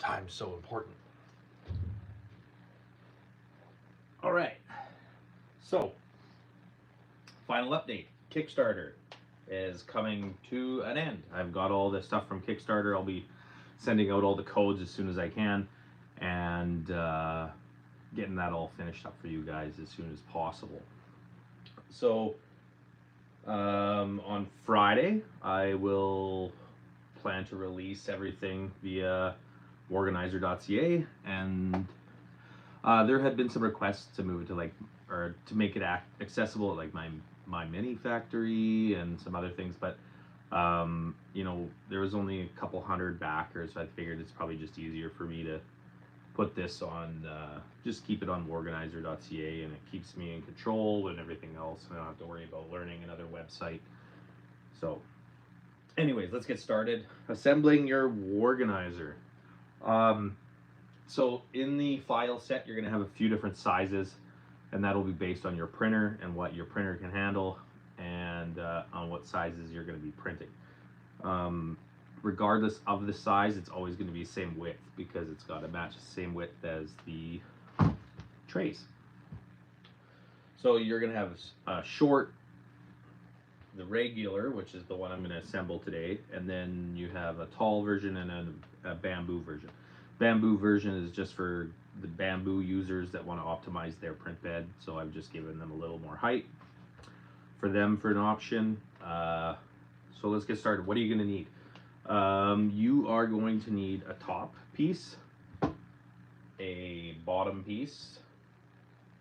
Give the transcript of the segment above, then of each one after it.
time's so important. All right. So, final update. Kickstarter is coming to an end. I've got all the stuff from Kickstarter. I'll be sending out all the codes as soon as I can, and getting that all finished up for you guys as soon as possible. So, on Friday, I will plan to release everything via War-Ganizer.ca, and there had been some requests to move it to or to make it accessible at like my mini factory and some other things, but you know, there was only a couple hundred backers, so I figured it's probably just easier for me to put this on, just keep it on War-Ganizer.ca, and it keeps me in control and everything else. I don't have to worry about learning another website. So anyways, let's get started. Assembling your War-Ganizer. So in the file set, you're going to have a few different sizes, and that'll be based on your printer and what your printer can handle, and on what sizes you're going to be printing. Regardless of the size, it's always going to be the same width, because it's got to match the same width as the trays. So you're going to have a short, the regular, which is the one I'm going to assemble today, and then you have a tall version and a bamboo version. Bamboo version is just for the bamboo users that want to optimize their print bed, so I've just given them a little more height for them for an option. So let's get started. What are you going to need? You are going to need a top piece, a bottom piece.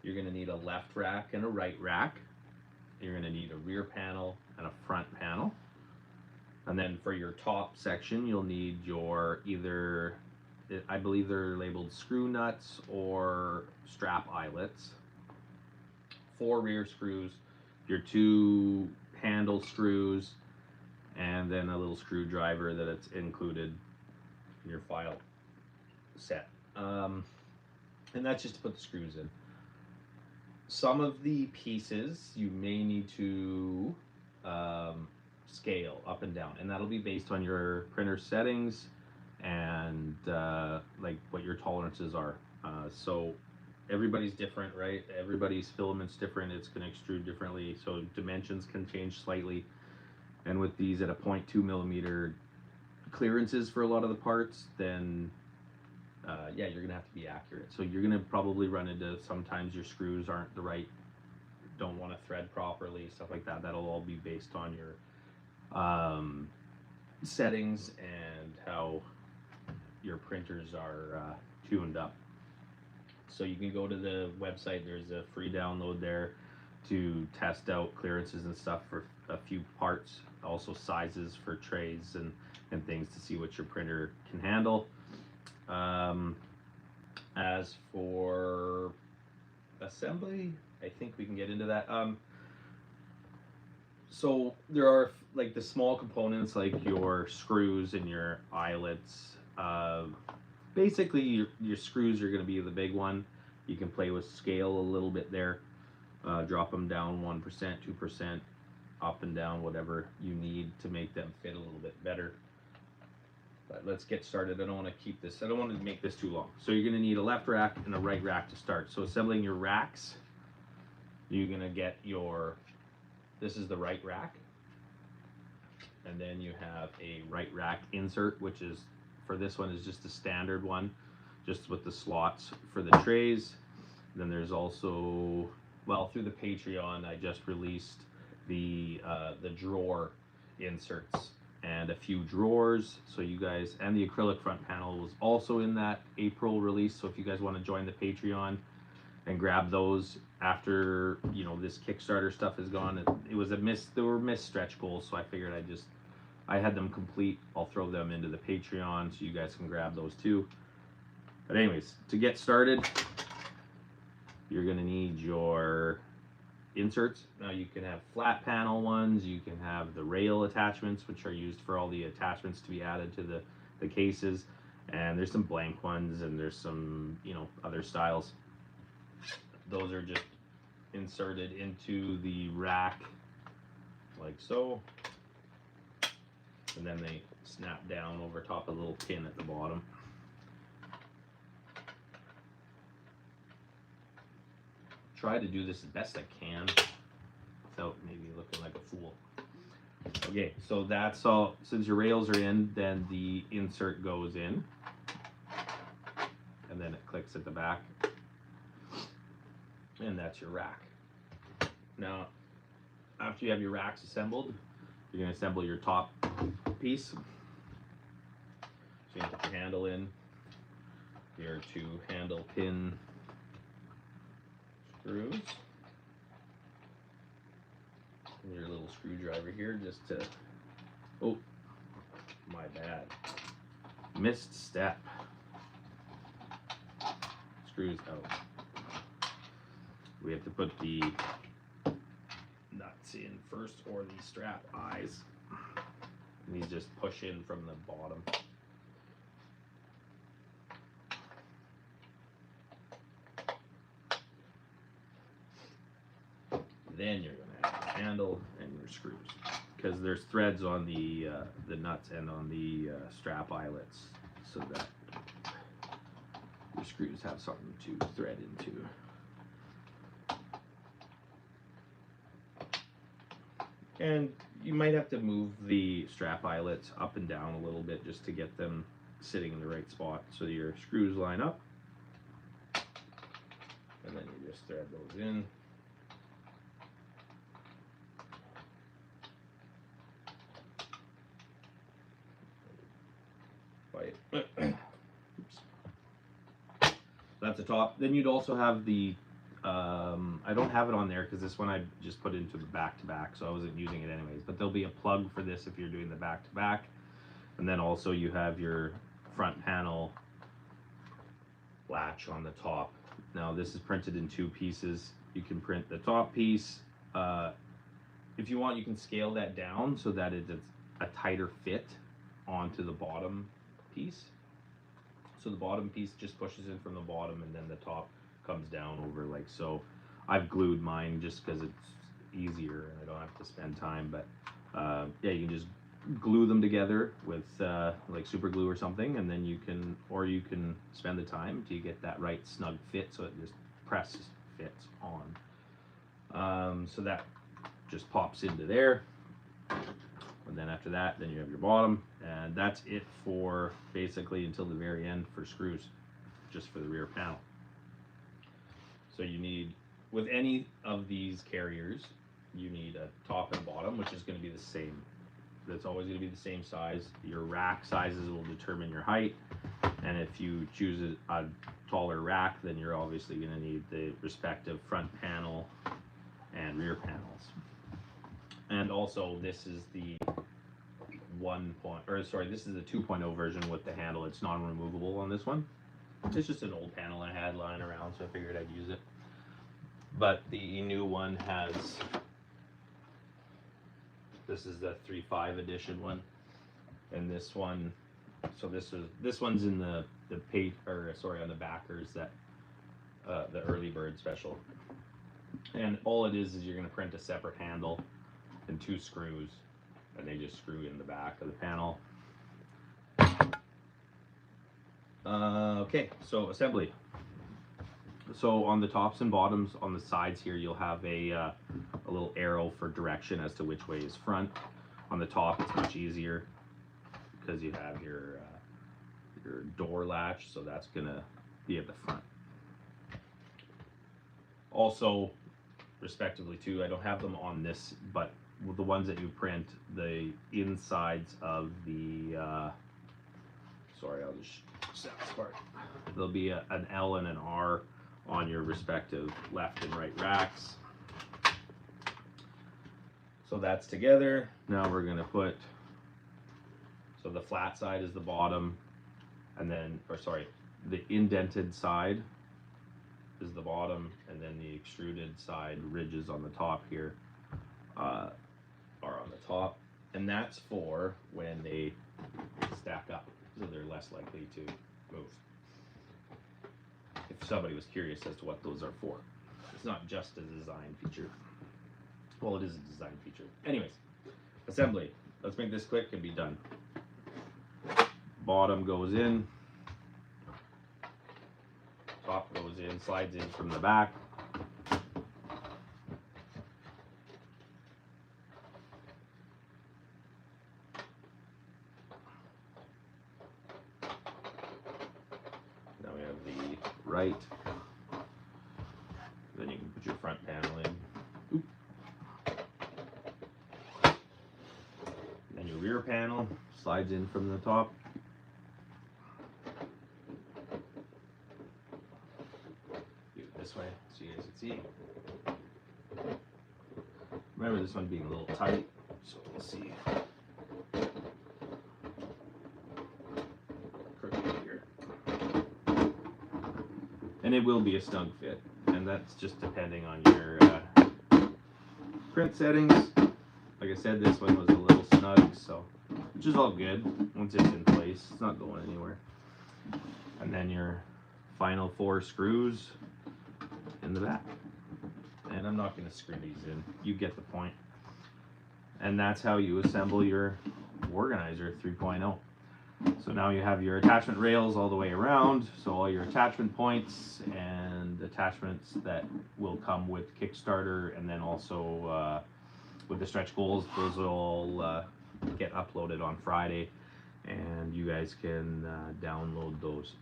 You're going to need a left rack and a right rack. You're going to need a rear panel and a front panel. And then for your top section, you'll need your either, I believe they're labeled screw nuts or strap eyelets, 4 rear screws, your 2 handle screws, and then a little screwdriver that it's included in your file set. And that's just to put the screws in. Some of the pieces you may need to scale up and down, and that'll be based on your printer settings and like what your tolerances are. So everybody's different, right? Everybody's filament's different. It's going to extrude differently, so dimensions can change slightly. And with these at a 0.2 millimeter clearances for a lot of the parts, then yeah, you're gonna have to be accurate. So you're gonna probably run into sometimes your screws aren't the right, don't want to thread properly, stuff like that. That'll all be based on your settings and how your printers are tuned up. So you can go to the website. There's a free download there to test out clearances and stuff for a few parts, also sizes for trays and things to see what your printer can handle. As for assembly, I think we can get into that. So there are like the small components like your screws and your eyelets. Basically your screws are going to be the big one. You can play with scale a little bit there. Drop them down 1%, 2%, up and down, whatever you need to make them fit a little bit better. But let's get started. I don't want to make this too long. So you're going to need a left rack and a right rack to start. So assembling your racks, you're going to get this is the right rack. And then you have a right rack insert, which is, for this one, is just a standard one, just with the slots for the trays. Then there's also, well, through the Patreon, I just released the drawer inserts and a few drawers. So you guys, and the acrylic front panel was also in that April release. So if you guys want to join the Patreon and grab those after, you know, this Kickstarter stuff is gone, it was there were missed stretch goals. So I figured I had them complete. I'll throw them into the Patreon so you guys can grab those too. But anyways, to get started, you're gonna need your inserts. Now you can have flat panel ones, you can have the rail attachments, which are used for all the attachments to be added to the cases, and there's some blank ones, and there's some, you know, other styles. Those are just inserted into the rack like so, and then they snap down over top of a little pin at the bottom. try to do this as best I can without maybe looking like a fool. Okay, so that's all. Since your rails are in, then the insert goes in, and then it clicks at the back, and that's your rack. Now, after you have your racks assembled, you're going to assemble your top piece. So you put your handle in, your 2 handle pin screws, and your little screwdriver here just to, oh, my bad, missed step, screws out. We have to put the nuts in first, or the strap eyes, and these just push in from the bottom. Then you're going to have your handle and your screws, because there's threads on the nuts and on the strap eyelets, so that your screws have something to thread into. And you might have to move the strap eyelets up and down a little bit just to get them sitting in the right spot, so your screws line up, and then you just thread those in. Oops. That's the top. Then you'd also have the I don't have it on there because this one I just put into the back-to-back, so I wasn't using it anyways, but there'll be a plug for this if you're doing the back-to-back. And then also you have your front panel latch on the top. Now this is printed in 2 pieces. You can print the top piece. If you want, you can scale that down so that it's a tighter fit onto the bottom piece. So the bottom piece just pushes in from the bottom, and then the top comes down over like so. I've glued mine just because it's easier and I don't have to spend time, but yeah, you can just glue them together with like super glue or something, and then you can spend the time until you get that right snug fit, so it just fits on. So that just pops into there, and then after that, then you have your bottom, and that's it for basically until the very end for screws, just for the rear panel. So you need, with any of these carriers, you need a top and bottom, which is going to be the same. That's always going to be the same size. Your rack sizes will determine your height, and if you choose a taller rack, then you're obviously going to need the respective front panel and rear panels. And also, this is the this is the 2.0 version with the handle. It's non-removable on this one. It's just an old panel I had lying around, so I figured I'd use it. But the new one has, this is the 3.5 edition one, and this one, so this one's in the on the backers, that the early bird special. And all it is you're going to print a separate handle and 2 screws, and they just screw in the back of the panel. Okay, so assembly. So on the tops and bottoms, on the sides here, you'll have a little arrow for direction as to which way is front. On the top, it's much easier because you have your door latch, so that's gonna be at the front. Also, respectively too, I don't have them on this, but with the ones that you print, the insides of the sorry, I'll just snap this apart. There'll be an L and an R on your respective left and right racks. So that's together. Now we're gonna put, so the flat side is the bottom, and then, the indented side is the bottom, and then the extruded side ridges on the top here are on the top, and that's for when they stack up, so they're less likely to move. If somebody was curious as to what those are for, it's not just a design feature. Well, it is a design feature. Anyways, assembly. Let's make this quick and be done. Bottom goes in, top goes in, slides in from the back. right. Then you can put your front panel in. Oop. Then your rear panel slides in from the top. Do it this way so you guys can see. Remember this one being a little tight, so we'll see. Here. And it will be a snug fit, and that's just depending on your print settings. Like I said, this one was a little snug, so which is all good once it's in place. It's not going anywhere. And then your final 4 screws in the back. And I'm not going to screw these in. You get the point. And that's how you assemble your War-Ganizer 3.0. So now you have your attachment rails all the way around. So all your attachment points and attachments that will come with Kickstarter, and then also with the stretch goals, those will all get uploaded on Friday, and you guys can download those.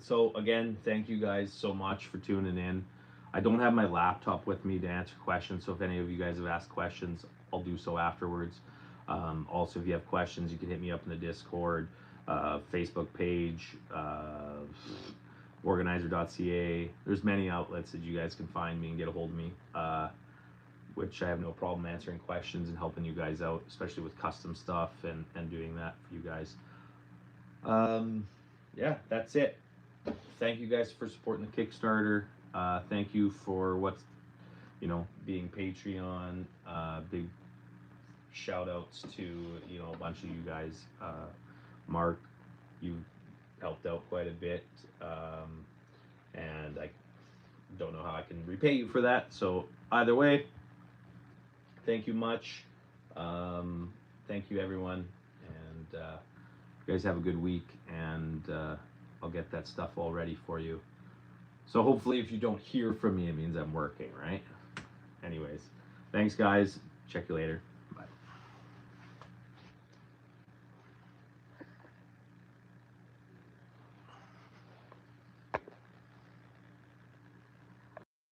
So again, thank you guys so much for tuning in. I don't have my laptop with me to answer questions, so if any of you guys have asked questions, I'll do so afterwards. Also, if you have questions, you can hit me up in the Discord, Facebook page, War-Ganizer.ca. There's many outlets that you guys can find me and get a hold of me, which I have no problem answering questions and helping you guys out, especially with custom stuff and doing that for you guys. Yeah, that's it. Thank you guys for supporting the Kickstarter. Thank you for what's, being Patreon. Big shout outs to, a bunch of you guys. Mark, you helped out quite a bit. And I don't know how I can repay you for that. So either way, thank you much. Thank you everyone. And you guys have a good week, and I'll get that stuff all ready for you. So hopefully if you don't hear from me, it means I'm working, right? Anyways, thanks guys. Check you later.